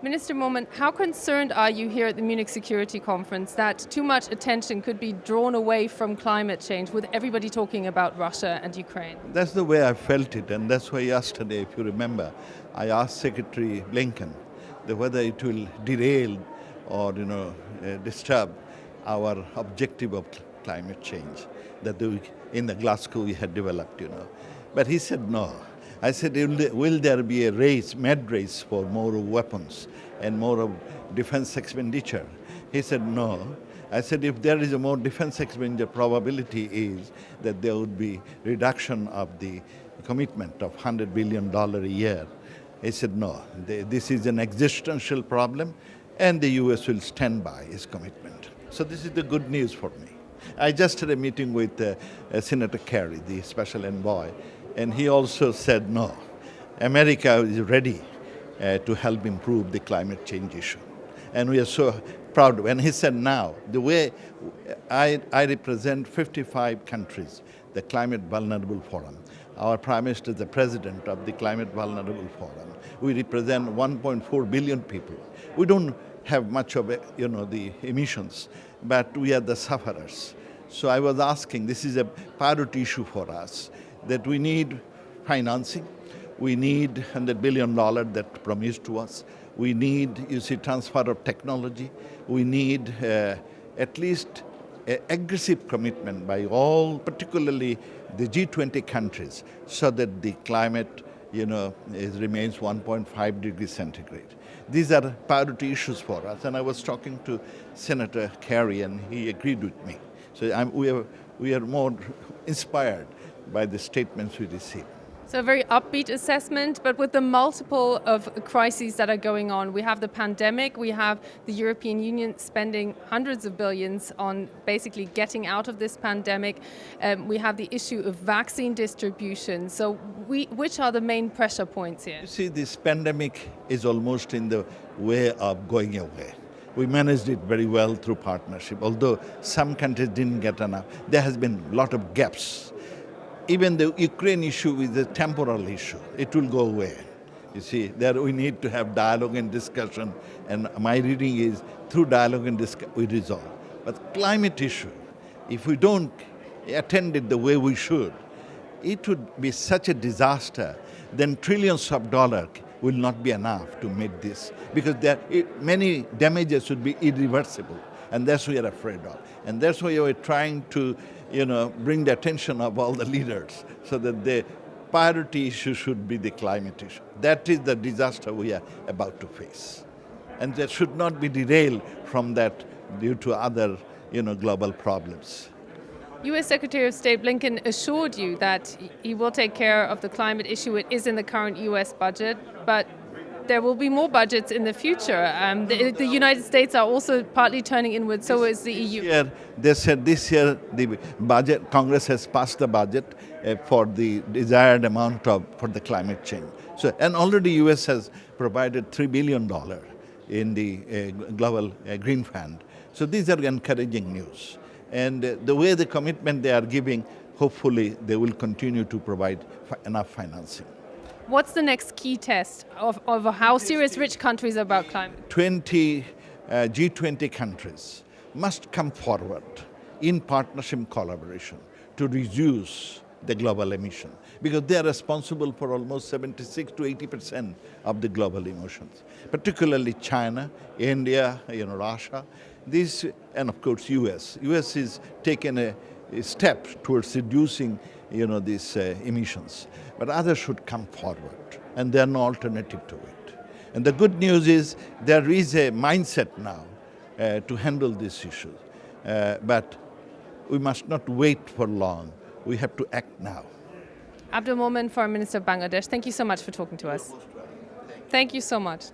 Minister Momen, how concerned are you here at the Munich Security Conference that too much attention could be drawn away from climate change with everybody talking about Russia and Ukraine? That's the way I felt it, and that's why yesterday, if you remember, I asked Secretary Blinken whether it will derail or disturb our objective of climate change that in the Glasgow we had developed. But he said no. I said, will there be a race, mad race for more weapons and more of defense expenditure? He said no. I said, if there is a more defense expenditure, probability is that there would be reduction of the commitment of $100 billion a year. He said, no, this is an existential problem and the US will stand by its commitment. So this is the good news for me. I just had a meeting with Senator Kerry, the special envoy, and he also said, no, America is ready to help improve the climate change issue. And we are so proud. And he said now, the way I represent 55 countries, the Climate Vulnerable Forum. Our Prime Minister is the president of the Climate Vulnerable Forum. We represent 1.4 billion people. We don't have much of the emissions, but we are the sufferers. So I was asking, this is a priority issue for us, that we need financing. We need $100 billion that promised to us. We need, transfer of technology. We need at least an aggressive commitment by all, particularly the G20 countries, so that the climate, remains 1.5 degrees centigrade. These are priority issues for us. And I was talking to Senator Kerry, and he agreed with me. So we are more inspired by the statements we receive. So a very upbeat assessment, but with the multiple of crises that are going on, we have the pandemic, we have the European Union spending hundreds of billions on basically getting out of this pandemic. We have the issue of vaccine distribution. So which are the main pressure points here? You see, this pandemic is almost in the way of going away. We managed it very well through partnership, although some countries didn't get enough. There has been a lot of gaps. Even the Ukraine issue is a temporal issue. It will go away. You see, there we need to have dialogue and discussion, and my reading is through dialogue and discussion we resolve. But climate issue, if we don't attend it the way we should, it would be such a disaster, then trillions of dollars will not be enough to make this, because many damages would be irreversible, and that's what we are afraid of. And that's why we're trying to bring the attention of all the leaders so that the priority issue should be the climate issue. That is the disaster we are about to face. And that should not be derailed from that due to other global problems. U.S. Secretary of State Blinken assured you that he will take care of the climate issue. It is in the current U.S. budget, but there will be more budgets in the future. The United States are also partly turning inward, so is the EU. They said this year the budget, Congress has passed the budget for the desired amount for the climate change. So, and already U.S. has provided $3 billion in the Global Green Fund. So these are encouraging news. And the way the commitment they are giving, hopefully they will continue to provide enough financing. What's the next key test of how serious rich countries are about climate? G20 countries must come forward in partnership and collaboration to reduce the global emission, because they are responsible for almost 76 to 80% of the global emissions, particularly China, India, Russia, and of course US. US is taken a step towards reducing these emissions. But others should come forward, and there are no alternative to it. And the good news is there is a mindset now to handle these issues. But we must not wait for long. We have to act now. Abdul Momen, Foreign Minister of Bangladesh, thank you so much for talking to us. Thank you so much.